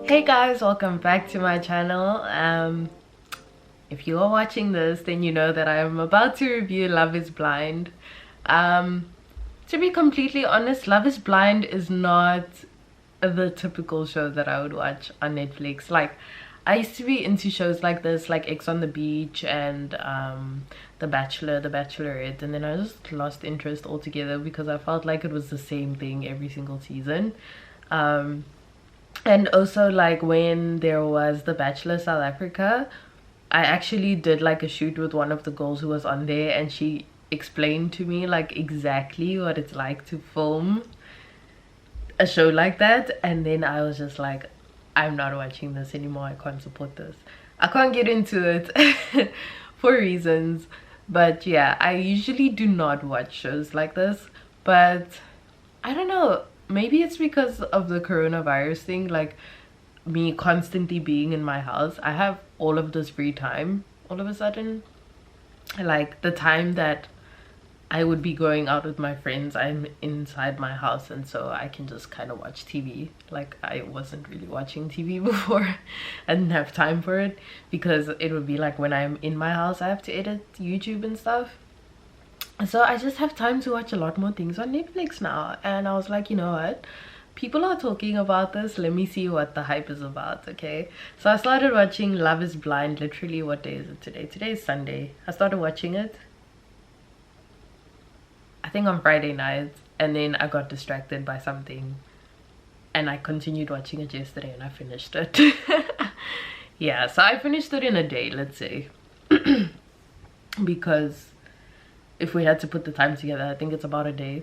Hey guys, welcome back to my channel. If you are watching this, then you know that I am about to review Love is Blind. To be completely honest, Love is Blind is not the typical show that I would watch on Netflix. Like, I used to be into shows like this, like Ex on the Beach and The Bachelor, The Bachelorette, and then I just lost interest altogether because I felt like it was the same thing every single season. And also, like, when there was The Bachelor South Africa, I actually did like a shoot with one of the girls who was on there, and she explained to me like exactly what it's like to film a show like that. And then I was just like, I'm not watching this anymore. I can't support this. I can't get into it for reasons. But yeah, I usually do not watch shows like this, but I don't know, maybe it's because of the coronavirus thing, like me constantly being in my house. I have all of this free time all of a sudden. Like, the time that I would be going out with my friends, I'm inside my house, and so I can just kind of watch TV. Like, I wasn't really watching TV before. I didn't have time for it because it would be like when I'm in my house I have to edit YouTube and stuff. So I just have time to watch a lot more things on Netflix now, and I was like, you know what, people are talking about this, let me see what the hype is about. Okay, so I started watching Love is Blind. Literally, what day is it today? Today is Sunday. I started watching it, I think, on Friday night, and then I got distracted by something and I continued watching it yesterday and I finished it. Yeah, so I finished it in a day, let's say. Because if we had to put the time together, I think it's about a day.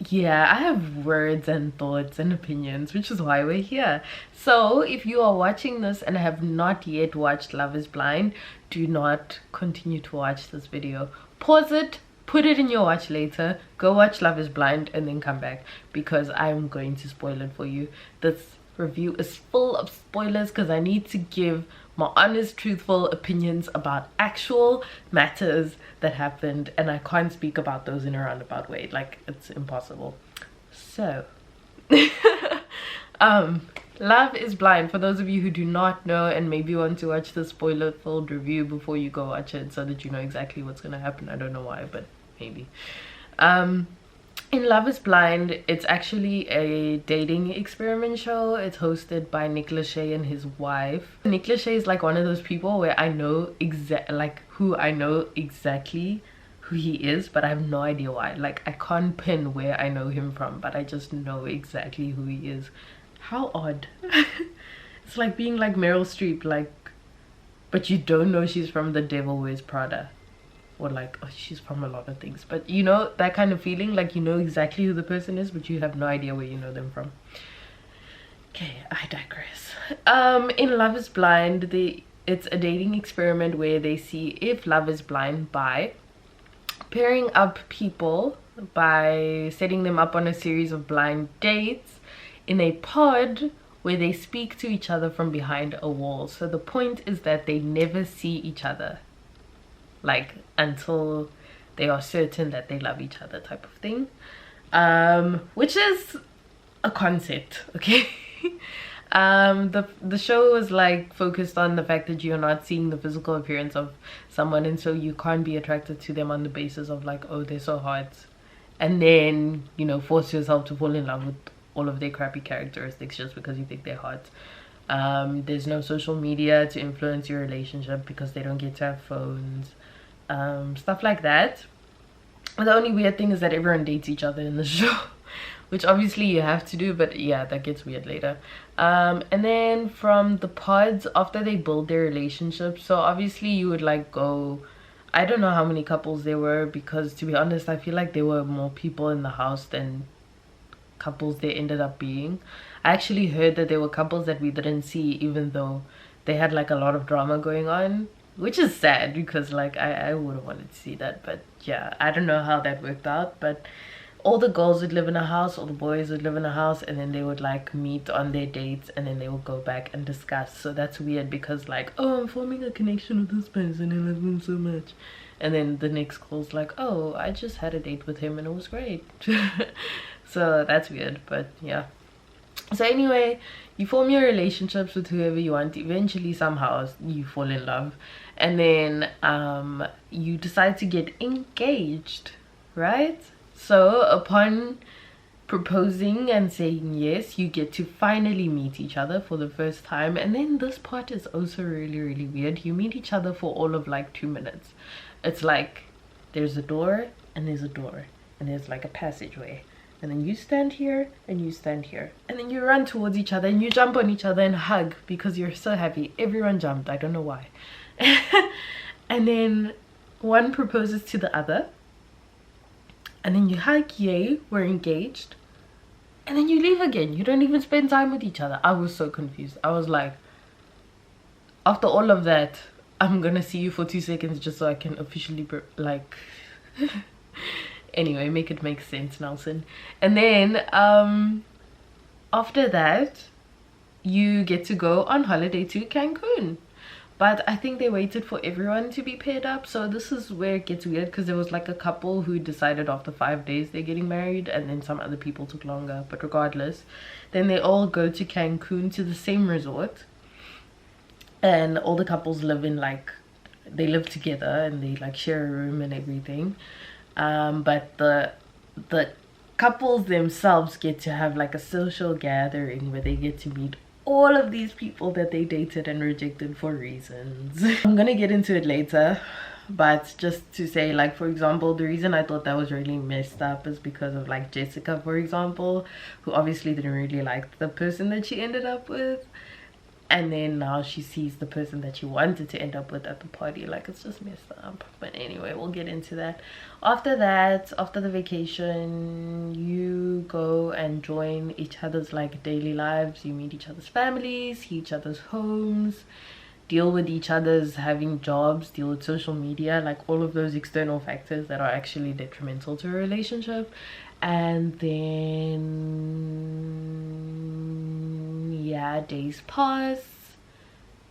Yeah, I have words and thoughts and opinions, which is why we're here. So if you are watching this and have not yet watched Love is Blind, do not continue to watch this video. Pause it, put it in your watch later, go watch Love is Blind, and then come back, because I'm going to spoil it for you. This review is full of spoilers because I need to give my honest, truthful opinions about actual matters that happened, and I can't speak about those in a roundabout way. Like, it's impossible. So Love is Blind, for those of you who do not know and maybe want to watch the spoiler filled review before you go watch it so that you know exactly what's gonna happen. I don't know why, but maybe. In Love is Blind, it's actually a dating experiment show. It's hosted by Nick Lachey and his wife. Nick Lachey is like one of those people where I know exactly who he is, but I have no idea why. Like, I can't pin where I know him from, but I just know exactly who he is. How odd. It's like being like Meryl Streep, like, but you don't know she's from The Devil Wears Prada. Or like, oh, she's from a lot of things, but you know that kind of feeling, like you know exactly who the person is but you have no idea where you know them from. Okay, I digress. In Love is Blind, it's a dating experiment where they see if love is blind by pairing up people, by setting them up on a series of blind dates in a pod where they speak to each other from behind a wall. So the point is that they never see each other, like, until they are certain that they love each other, type of thing. Which is a concept, okay? The show was like focused on the fact that you're not seeing the physical appearance of someone, and so you can't be attracted to them on the basis of like, oh, they're so hot, and then, you know, force yourself to fall in love with all of their crappy characteristics just because you think they're hot. There's no social media to influence your relationship because they don't get to have phones. Stuff like that. The only weird thing is that everyone dates each other in the show, which obviously you have to do, but yeah, that gets weird later. And then from the pods, after they build their relationship, so obviously you would like go, I don't know how many couples there were, because to be honest I feel like there were more people in the house than couples there ended up being. I actually heard that there were couples that we didn't see even though they had like a lot of drama going on, which is sad because like I would have wanted to see that. But yeah, I don't know how that worked out, but all the girls would live in a house, all the boys would live in a house, and then they would like meet on their dates and then they would go back and discuss. So that's weird because like, oh, I'm forming a connection with this person and I love him so much, and then the next call's like, oh, I just had a date with him and it was great. So that's weird, but yeah. So anyway, you form your relationships with whoever you want. Eventually somehow you fall in love, and then you decide to get engaged, right? So upon proposing and saying yes, you get to finally meet each other for the first time. And then this part is also really weird. You meet each other for all of like 2 minutes. It's like there's a door and there's a door and there's like a passageway, and then you stand here and you stand here, and then you run towards each other and you jump on each other and hug because you're so happy. Everyone jumped, I don't know why. And then one proposes to the other, and then you hug, yay, we're engaged. And then you leave again. You don't even spend time with each other. I was so confused. I was like, after all of that, I'm gonna see you for 2 seconds just so I can officially like anyway, make it make sense, Nelson. And then after that, you get to go on holiday to Cancun. But I think they waited for everyone to be paired up. So this is where it gets weird, because there was like a couple who decided after 5 days they're getting married, and then some other people took longer. But regardless, then they all go to Cancun, to the same resort, and all the couples live in like, they live together and they like share a room and everything. But the couples themselves get to have like a social gathering where they get to meet all of these people that they dated and rejected for reasons. I'm gonna get into it later, but just to say, like, for example, the reason I thought that was really messed up is because of like Jessica, for example, who obviously didn't really like the person that she ended up with, and then now she sees the person that she wanted to end up with at the party. Like, it's just messed up. But anyway, we'll get into that. After that, after the vacation, you go and join each other's like daily lives. You meet each other's families, see each other's homes, deal with each other's having jobs, deal with social media, like all of those external factors that are actually detrimental to a relationship. And then, yeah, days pass,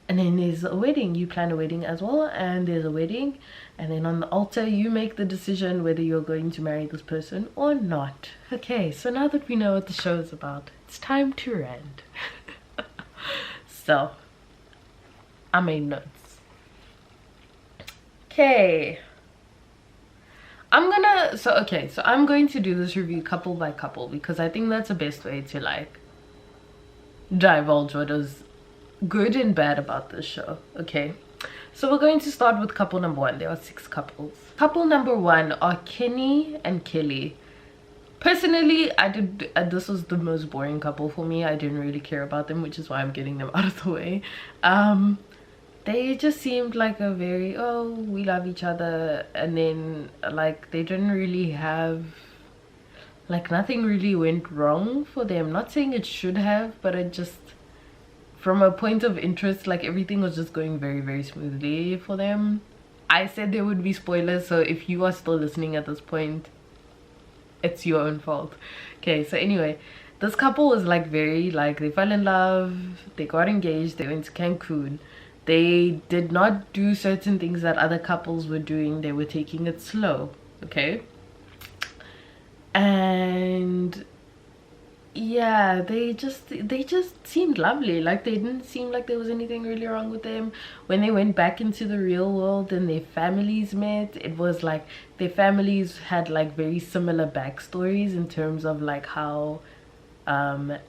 and then there's a wedding. You plan a wedding as well, and there's a wedding, and then on the altar you make the decision whether you're going to marry this person or not. Okay, so now that we know what the show is about, it's time to rant. So I made notes. Okay, I'm going to do this review couple by couple, because I think that's the best way to like divulge what is good and bad about this show. Okay, so we're going to start with couple number 1. There are 6 couples. Couple number 1 are Kinney and Kill. Personally, this was the most boring couple for me. I didn't really care about them, which is why I'm getting them out of the way. They just seemed like a very, oh, we love each other, and then like they didn't really have, like, nothing really went wrong for them. Not saying it should have, but it just, from a point of interest, like everything was just going very smoothly for them. I said there would be spoilers, so if you are still listening at this point, it's your own fault. Okay, so anyway, this couple was like very, like, they fell in love, they got engaged, they went to Cancun. They did not do certain things that other couples were doing. They were taking it slow, okay? And yeah, they just seemed lovely. Like, they didn't seem like there was anything really wrong with them. When they went back into the real world and their families met, it was like their families had like very similar backstories in terms of like how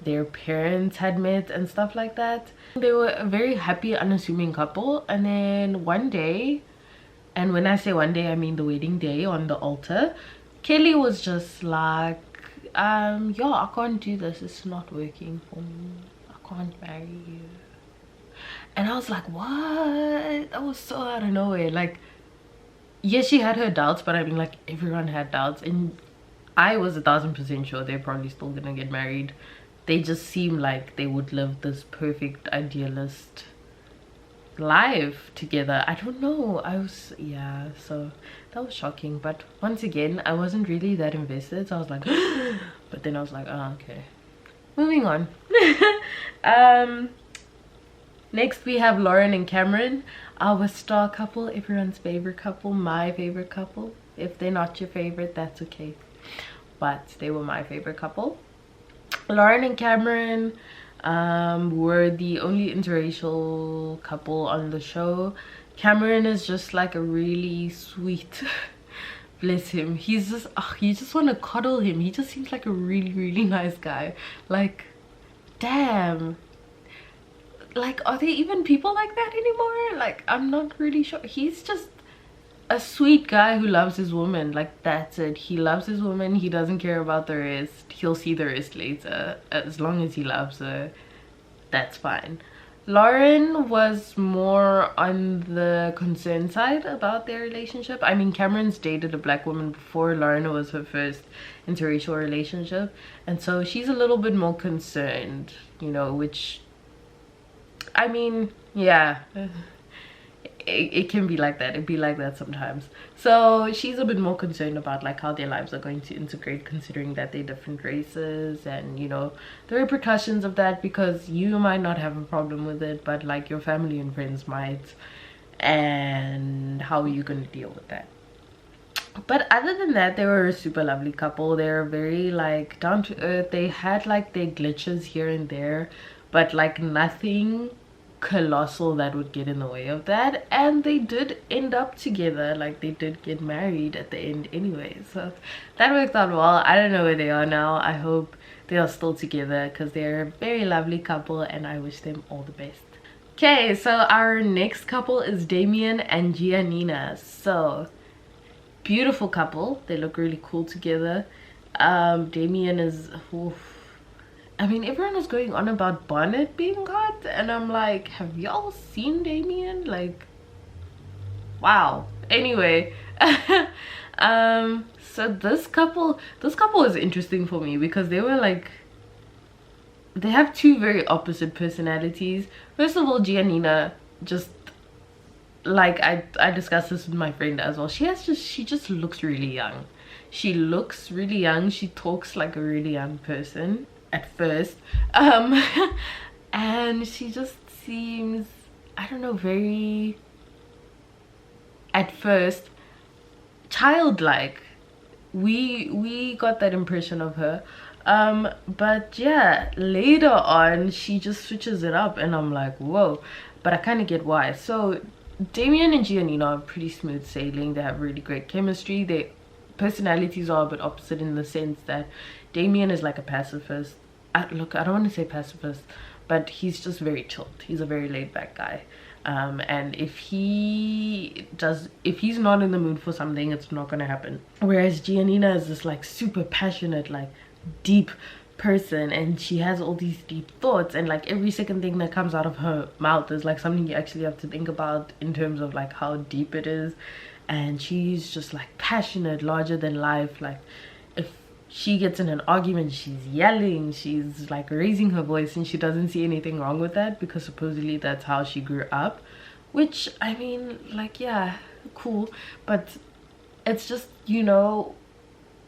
their parents had met and stuff like that. They were a very happy, unassuming couple. And then one day, and when I say one day, I mean the wedding day on the altar, Kelly was just like, yeah, I can't do this, it's not working for me, I can't marry you. And I was like, what? That was so out of nowhere. Like, yes, she had her doubts, but I mean, like, everyone had doubts, and I was 1000% sure they're probably still gonna get married. They just seem like they would live this perfect idealist life together. I don't know, yeah, so that was shocking. But once again, I wasn't really that invested, so I was like but then I was like, oh, okay, moving on. Next we have Lauren and Cameron, our star couple, everyone's favorite couple, my favorite couple. If they're not your favorite, that's okay. but they were my favorite couple. Lauren and Cameron were the only interracial couple on the show. Cameron is just like a really sweet bless him, he's just you just want to cuddle him. He just seems like a really nice guy. Like, damn, like, are there even people like that anymore? Like, I'm not really sure. He's just a sweet guy who loves his woman. Like, that's it. He loves his woman. He doesn't care about the rest. He'll see the rest later. As long as he loves her, that's fine. Lauren was more on the concerned side about their relationship. I mean, Cameron's dated a black woman before. Lauren was her first interracial relationship, and so she's a little bit more concerned, you know, which, I mean, yeah, it can be like that. It'd be like that sometimes. So she's a bit more concerned about like how their lives are going to integrate, considering that they're different races, and you know, the repercussions of that, because you might not have a problem with it, but like your family and friends might, and how are you going to deal with that? But other than that, they were a super lovely couple. They're very like down to earth. They had like their glitches here and there, but like nothing colossal that would get in the way of that. And they did end up together. Like, they did get married at the end anyway, so that worked out well. I don't know where they are now. I hope they are still together, because they're a very lovely couple and I wish them all the best. Okay, so our next couple is Damian and Giannina. So beautiful couple. They look really cool together. Damian is, oof, I mean, everyone was going on about Barnett being hot, and I'm like, have y'all seen Damian? Like, wow. Anyway, so this couple is interesting for me, because they were like, they have two very opposite personalities. First of all, Giannina, just like I discussed this with my friend as well, she just looks really young. She looks really young. She talks like a really young person at first, and she just seems, I don't know, very, at first, childlike. We got that impression of her, but yeah, later on she just switches it up, and I'm like, whoa. But I kind of get why. So Damian and Giannina are pretty smooth sailing. They have really great chemistry. Their personalities are a bit opposite, in the sense that Damian is like a pacifist. Look, I don't want to say pacifist, but he's just very chilled. He's a very laid-back guy, and if he's not in the mood for something, it's not gonna happen. Whereas Giannina is this like super passionate, like deep person, and she has all these deep thoughts, and like every second thing that comes out of her mouth is like something you actually have to think about in terms of like how deep it is. And she's just like passionate, larger than life. Like, if she gets in an argument, she's yelling, she's like raising her voice, and she doesn't see anything wrong with that, because supposedly that's how she grew up. Which, I mean, like, yeah, cool, but it's just, you know,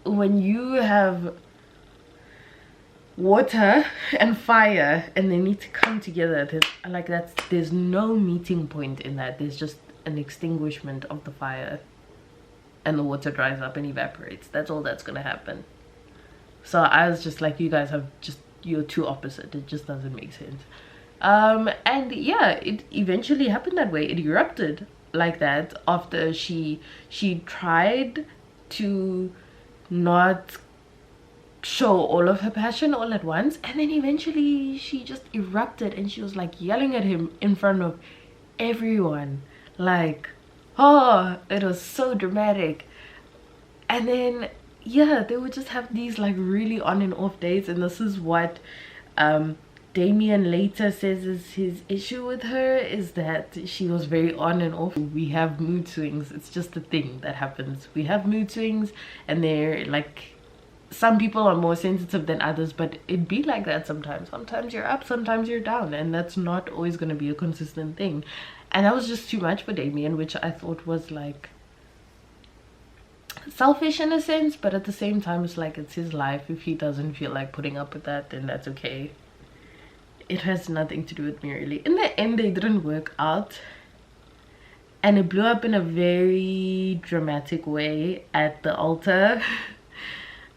when you have water and fire and they need to come together, there's no meeting point in that. There's just an extinguishment of the fire, and the water dries up and evaporates. That's all that's gonna happen. So I was just like, you guys have just, you're too opposite. It just doesn't make sense. And yeah, it eventually happened that way. It erupted like that after she tried to not show all of her passion all at once, and then eventually she just erupted, and she was like yelling at him in front of everyone. Like, oh, it was so dramatic. And then yeah, they would just have these like really on and off days, and this is what Damian later says is his issue with her, is that she was very on and off. We have mood swings. It's just a thing that happens. We have mood swings, and they're like, some people are more sensitive than others, but it'd be like that sometimes. Sometimes you're up, sometimes you're down, and that's not always going to be a consistent thing. And that was just too much for Damian, which I thought was like selfish in a sense, but at the same time it's like, it's his life. If he doesn't feel like putting up with that, then that's okay. It has nothing to do with me, really. In the end, they didn't work out, and it blew up in a very dramatic way at the altar.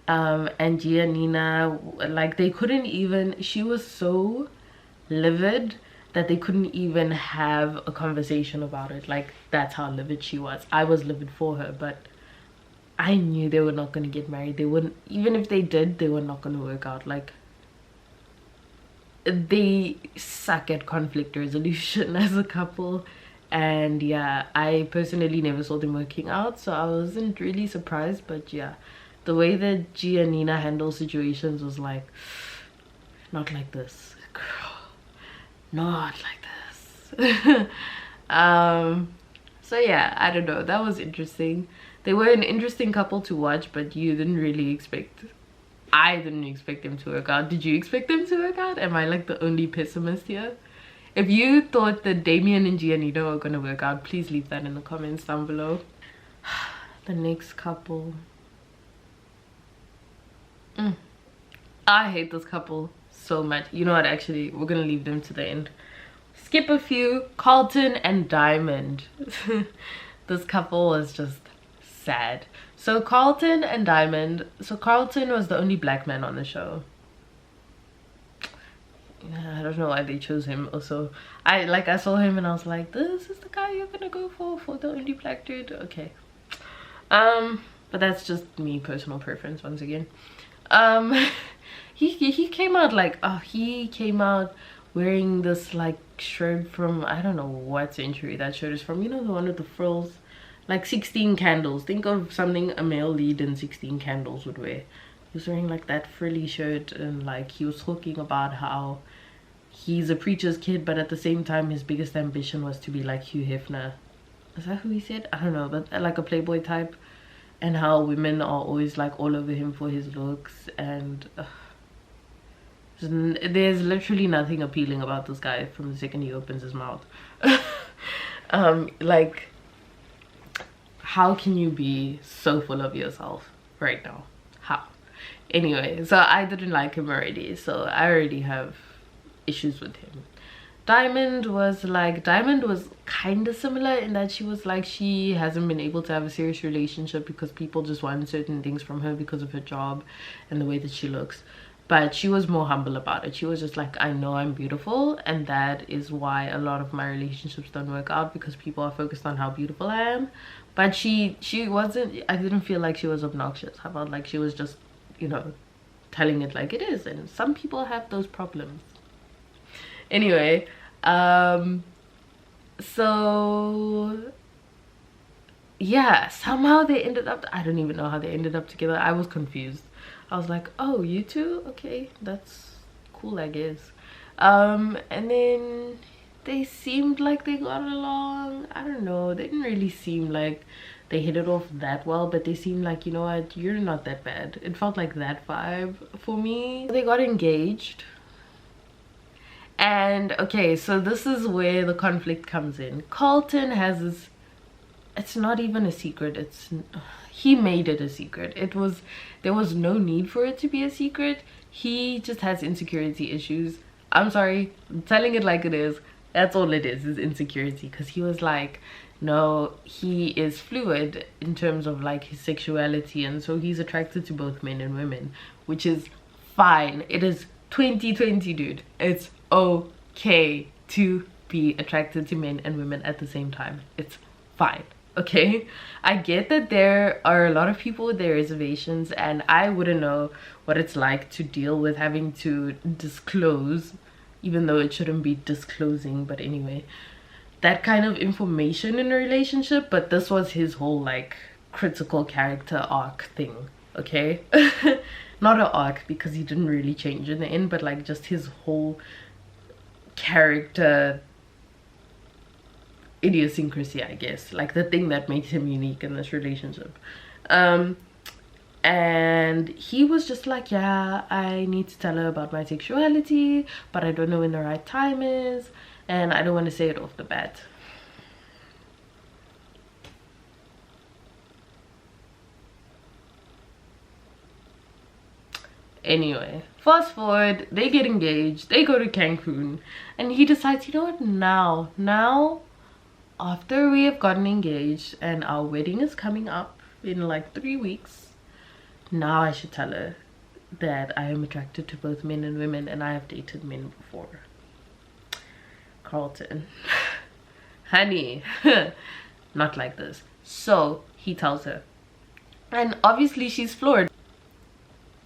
And Giannina, like they couldn't even, she was so livid that they couldn't even have a conversation about it. Like that's how livid she was. I was livid for her, but I knew they were not going to get married. They wouldn't, even if they did, they were not going to work out. Like they suck at conflict resolution as a couple. And yeah, I personally never saw them working out, so I wasn't really surprised. But yeah, the way that Giannina handles situations was like, not like this, girl, not like this. So yeah, I don't know, that was interesting. They were an interesting couple to watch, but you didn't really expect, I didn't expect them to work out. Did you expect them to work out? Am I like the only pessimist here? If you thought that Damian and Giannina were gonna work out, please leave that in the comments down below. The next couple, I hate this couple so much. You know what, actually we're gonna leave them to the end. Skip a few. Carlton and Dimond. This couple was just sad. So Carlton and Dimond, so Carlton was the only black man on the show. I don't know why they chose him. Also, I saw him and I was like, this is the guy you're gonna go for the only black dude. Okay. But that's just me, personal preference once again. He came out like, he came out wearing this like shirt from, I don't know what century that shirt is from, you know, the one with the frills, like 16 Candles. Think of something a male lead in 16 Candles would wear. He was wearing like that frilly shirt, and like he was talking about how he's a preacher's kid, but at the same time his biggest ambition was to be like Hugh Hefner. Is that who he said? I don't know, but like a playboy type. And how women are always like all over him for his looks. And there's literally nothing appealing about this guy from the second he opens his mouth. Like, how can you be so full of yourself right now? How? Anyway, so I didn't like him already, so I already have issues with him. Dimond was kind of similar in that she was like, she hasn't been able to have a serious relationship because people just want certain things from her because of her job and the way that she looks. But she was more humble about it. She was just like, I know I'm beautiful, and that is why a lot of my relationships don't work out, because people are focused on how beautiful I am. But she wasn't, I didn't feel like she was obnoxious. I felt like she was just, you know, telling it like it is, and some people have those problems. Anyway, so yeah, somehow they ended up, I don't even know how they ended up together. I was confused. I was like, oh, you two? Okay, that's cool, I guess. And then they seemed like they got along. I don't know, they didn't really seem like they hit it off that well, but they seemed like, you know what, you're not that bad. It felt like that vibe for me. They got engaged. And okay, so this is where the conflict comes in. Carlton has this, it's not even a secret, he made it a secret. There was no need for it to be a secret. He just has insecurity issues. I'm sorry, I'm telling it like it is. That's all it is insecurity. Because he was like, no, he is fluid in terms of like his sexuality, and so he's attracted to both men and women, which is fine. It is 2020, dude. It's okay to be attracted to men and women at the same time. It's fine. Okay, I get that there are a lot of people with their reservations, and I wouldn't know what it's like to deal with having to disclose, even though it shouldn't be disclosing, but anyway, that kind of information in a relationship. But this was his whole like critical character arc thing. Okay. Not an arc, because he didn't really change in the end, but like just his whole character idiosyncrasy, I guess, like the thing that makes him unique in this relationship. And he was just like, yeah, I need to tell her about my sexuality, but I don't know when the right time is, and I don't want to say it off the bat. Anyway, fast forward, they get engaged, they go to Cancun, and he decides, you know what, now after we have gotten engaged and our wedding is coming up in like 3 weeks, now I should tell her that I am attracted to both men and women, and I have dated men before. Carlton, honey, not like this. So he tells her, and obviously she's floored.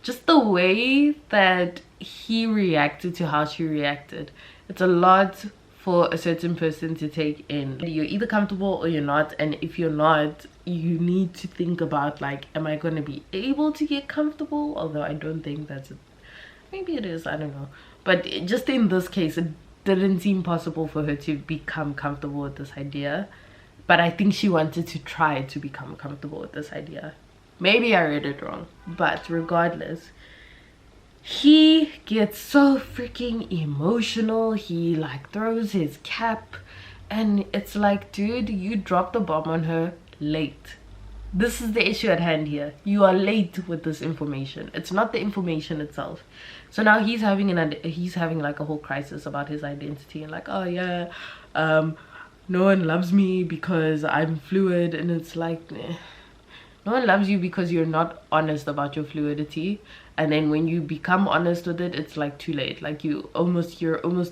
Just the way that he reacted to how she reacted, it's a lot for a certain person to take in. You're either comfortable or you're not, and if you're not, you need to think about, like, am I going to be able to get comfortable? Although I don't think that's maybe it is, I don't know. But just in this case, it didn't seem possible for her to become comfortable with this idea. But I think she wanted to try to become comfortable with this idea. Maybe I read it wrong, but regardless, he gets so freaking emotional. He like throws his cap, and it's like, dude, you dropped the bomb on her late. This is the issue at hand here. You are late with this information. It's not the information itself. So now he's having like a whole crisis about his identity, and like, oh yeah, no one loves me because I'm fluid. And it's like, no one loves you because you're not honest about your fluidity. And then when you become honest with it, it's like too late. Like you're almost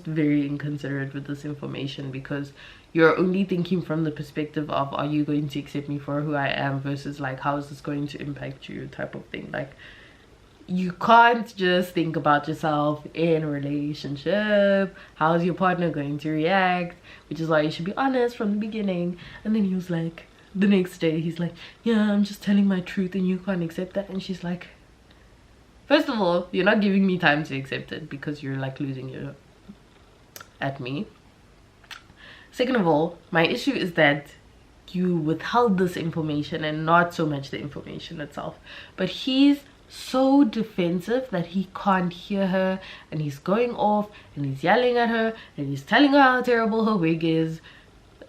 very inconsiderate with this information, because you're only thinking from the perspective of, are you going to accept me for who I am, versus like, how is this going to impact you, type of thing. Like, you can't just think about yourself in a relationship. How's your partner going to react? Which is why you should be honest from the beginning. And then he was like, the next day he's like, yeah, I'm just telling my truth and you can't accept that. And she's like, first of all, you're not giving me time to accept it, because you're like losing your at me. Second of all, my issue is that you withheld this information, and not so much the information itself, but he's so defensive that he can't hear her, and he's going off and he's yelling at her and he's telling her how terrible her wig is,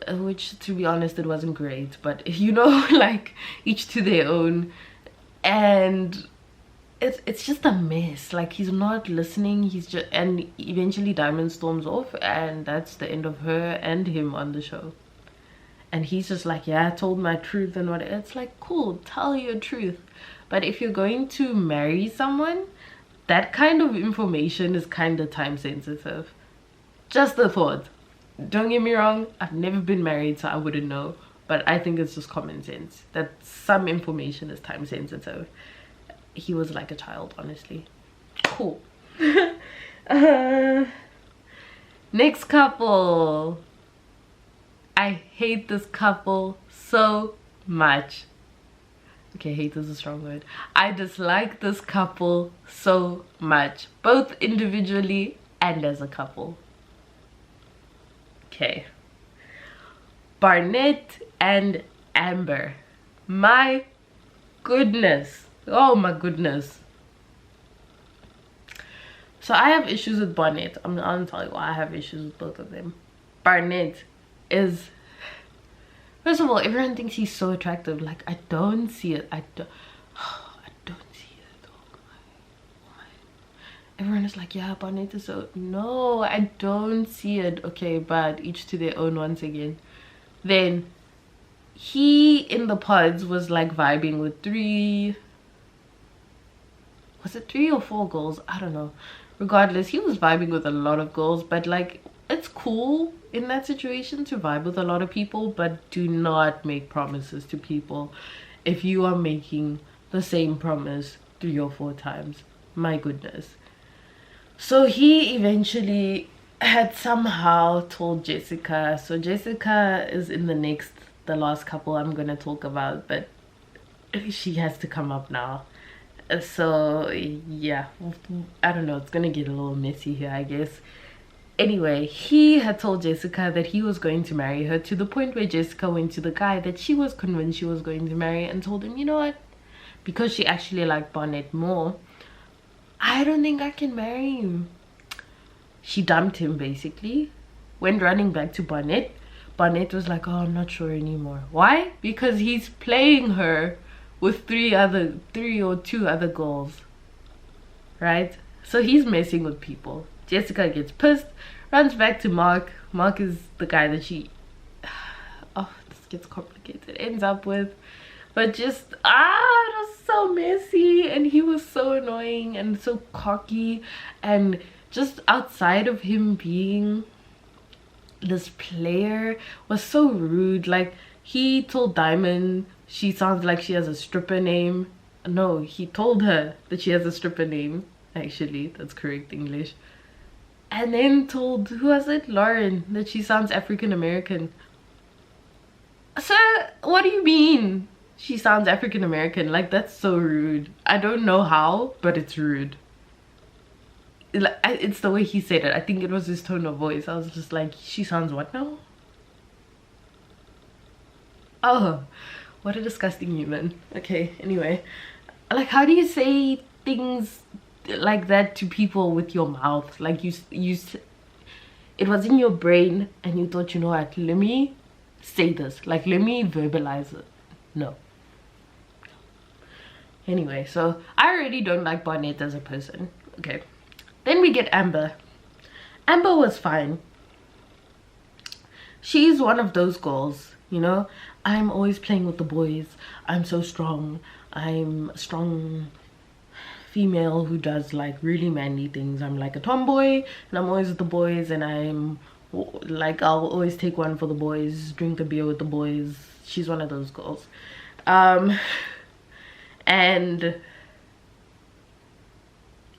which, to be honest, it wasn't great, but you know, like, each to their own. And it's just a mess. Like, he's not listening. He's just, and eventually Diamond storms off, and that's the end of her and him on the show. And he's just like, yeah, I told my truth and what. It's like, cool, tell your truth. But if you're going to marry someone, that kind of information is kind of time sensitive. Just a thought. Don't get me wrong, I've never been married, so I wouldn't know, but I think it's just common sense that some information is time sensitive. He was like a child, honestly. Cool. Next couple. I hate this couple so much. Okay, hate is a strong word. I dislike this couple so much, both individually and as a couple. Okay, Barnett and Amber. My goodness. Oh my goodness. So I have issues with Barnett. I'm gonna tell you why I have issues with both of them. Barnett is, first of all, everyone thinks he's so attractive. Like, I don't see it. I don't see it. Oh my. Everyone is like, yeah, Barnett is so, no, I don't see it. Okay, but each to their own once again. Then he in the pods was like vibing with was it 3 or 4 girls? I don't know. Regardless, he was vibing with a lot of girls, but like, it's cool in that situation to vibe with a lot of people, but do not make promises to people if you are making the same promise 3 or 4 times. My goodness. So he eventually had somehow told Jessica. So Jessica is in the last couple I'm gonna talk about, but she has to come up now. So yeah, I don't know, it's gonna get a little messy here, I guess. Anyway, he had told Jessica that he was going to marry her, to the point where Jessica went to the guy that she was convinced she was going to marry and told him, you know what, because she actually liked Barnett more, I don't think I can marry him. She dumped him, basically. Went running back to Barnett. Barnett was like, oh, I'm not sure anymore. Why? Because he's playing her with 3 or 2 other girls, right? So he's messing with people. Jessica gets pissed, runs back to Mark. Mark is the guy that she, oh, this gets complicated, ends up with. But just it was so messy, and he was so annoying and so cocky, and just outside of him being this player was so rude. Like, he told Diamond she sounds like she has a stripper name. No, he told her that she has a stripper name. Actually, that's correct English. And then told, who was it, Lauren, that she sounds African American. Sir, what do you mean she sounds African American? Like, that's so rude. I don't know how, but it's rude. It's the way he said it. I think it was his tone of voice. I was just like, she sounds what now? Oh, what a disgusting human. Okay, anyway, like, how do you say things like that to people with your mouth? Like, it was in your brain and you thought, you know what, let me say this, like, let me verbalize it. No. Anyway, so I already don't like Barnett as a person. Okay, then we get Amber. Amber was fine. She's one of those girls, you know, I'm always playing with the boys, I'm so strong, I'm a strong female who does like really manly things. I'm like a tomboy and I'm always with the boys, and I'm like, I'll always take one for the boys, drink a beer with the boys. She's one of those girls. And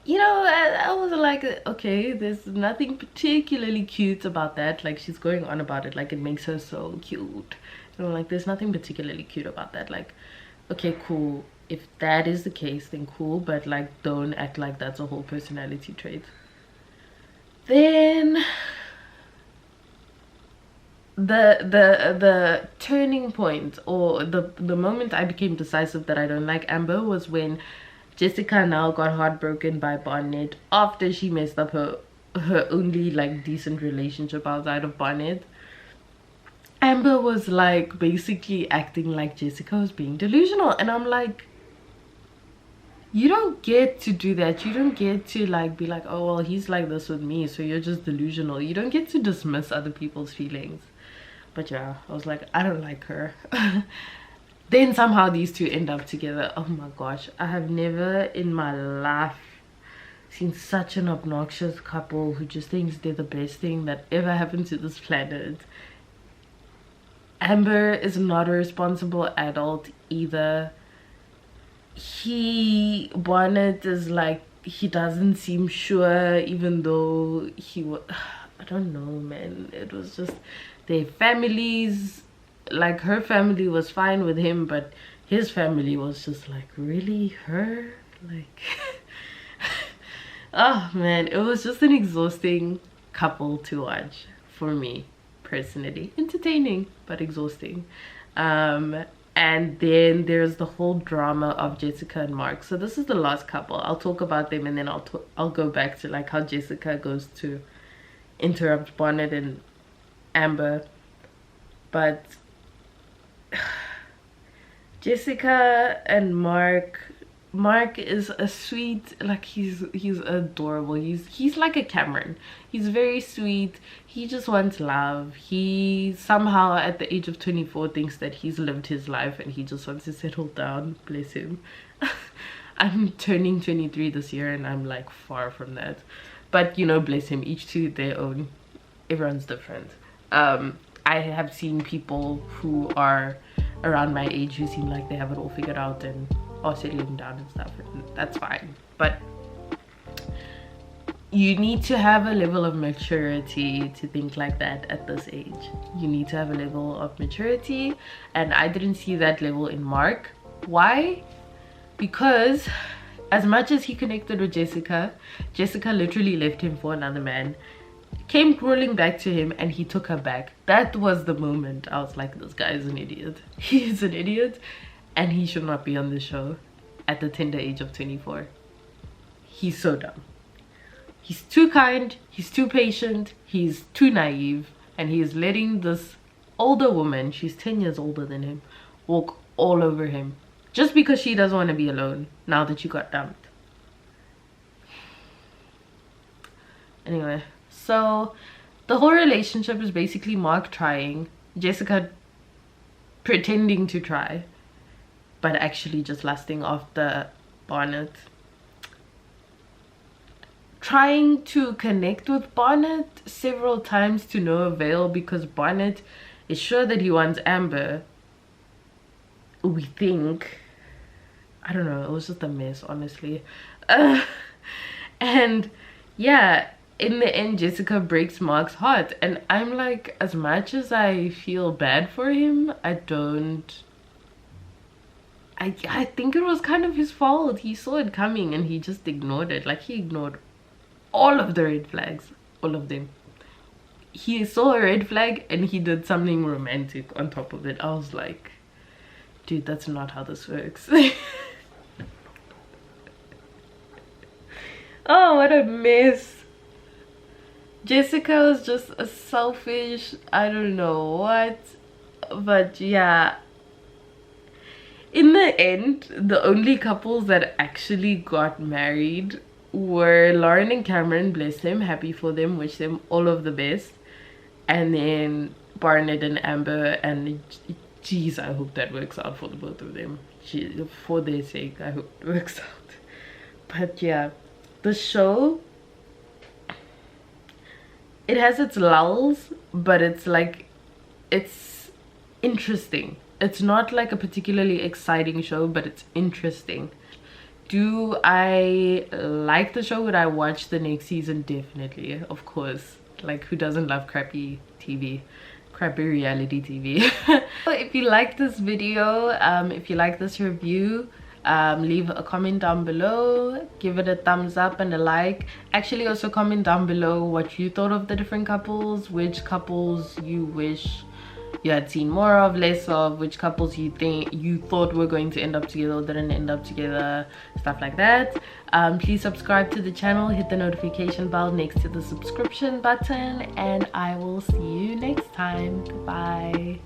you know, I was like, okay, there's nothing particularly cute about that. Like, she's going on about it like it makes her so cute, you know, like there's nothing particularly cute about that. Like, okay, cool, if that is the case, then cool, but like, don't act like that's a whole personality trait. Then the turning point, or the moment I became decisive that I don't like Amber, was when Jessica now got heartbroken by Barnett after she messed up her only like decent relationship outside of Barnett. Amber was like basically acting like Jessica was being delusional, and I'm like, you don't get to do that. You don't get to like be like, oh well, he's like this with me, so you're just delusional. You don't get to dismiss other people's feelings. But yeah, I was like, I don't like her. Then somehow these two end up together. Oh my gosh, I have never in my life seen such an obnoxious couple who just thinks they're the best thing that ever happened to this planet. Amber is not a responsible adult either. Barnett is like, he doesn't seem sure, even though he was, I don't know, man. It was just their families. Like, her family was fine with him, but his family was just like, really, her? Like, oh man, it was just an exhausting couple to watch for me personally. Entertaining but exhausting. And then there's the whole drama of Jessica and Mark. So this is the last couple. I'll talk about them, and then I'll go back to like how Jessica goes to interrupt Barnett and Amber. But Jessica and Mark is a sweet, like, he's adorable. He's like a Cameron. He's very sweet. He just wants love. He somehow at the age of 24 thinks that he's lived his life and he just wants to settle down. Bless him. I'm turning 23 this year and I'm like far from that, but you know, bless him, each to their own. Everyone's different. I have seen people who are around my age who seem like they have it all figured out and are settling down and stuff, and that's fine. But you need to have a level of maturity to think like that at this age. You need to have a level of maturity, and I didn't see that level in Mark. Why? Because as much as he connected with Jessica literally left him for another man, came crawling back to him, and he took her back. That was the moment I was like, this guy is an idiot. He is an idiot, and he should not be on the show at the tender age of 24. He's so dumb. He's too kind, he's too patient, he's too naive, and he is letting this older woman, she's 10 years older than him, walk all over him just because she doesn't want to be alone now that you got dumped. Anyway, so the whole relationship is basically Mark trying, Jessica pretending to try, but actually just lusting after Barnett. Trying to connect with Barnett several times to no avail, because Barnett is sure that he wants Amber. We think. I don't know, it was just a mess, honestly. And yeah, in the end, Jessica breaks Mark's heart. And I'm like, as much as I feel bad for him, I think it was kind of his fault. He saw it coming and he just ignored it. Like, he ignored all of the red flags, all of them. He saw a red flag and he did something romantic on top of it. I was like, dude, that's not how this works. Oh, what a mess. Jessica was just a selfish, I don't know what, but yeah. In the end, the only couples that actually got married were Lauren and Cameron, bless them, happy for them, wish them all of the best. And then Barnett and Amber, and geez, I hope that works out for the both of them. For their sake, I hope it works out. But yeah, the show, it has its lulls, but it's like, it's interesting. It's not like a particularly exciting show, but it's interesting. Do I like the show? Would I watch the next season? Definitely, of course. Like, who doesn't love crappy TV? Crappy reality TV. So if you like this video, if you like this review, leave a comment down below, give it a thumbs up and a like. Actually, also comment down below what you thought of the different couples, which couples you wish you had seen more of, less of, which couples you thought were going to end up together or didn't end up together, stuff like that. Please subscribe to the channel, hit the notification bell next to the subscription button, and I will see you next time. Goodbye.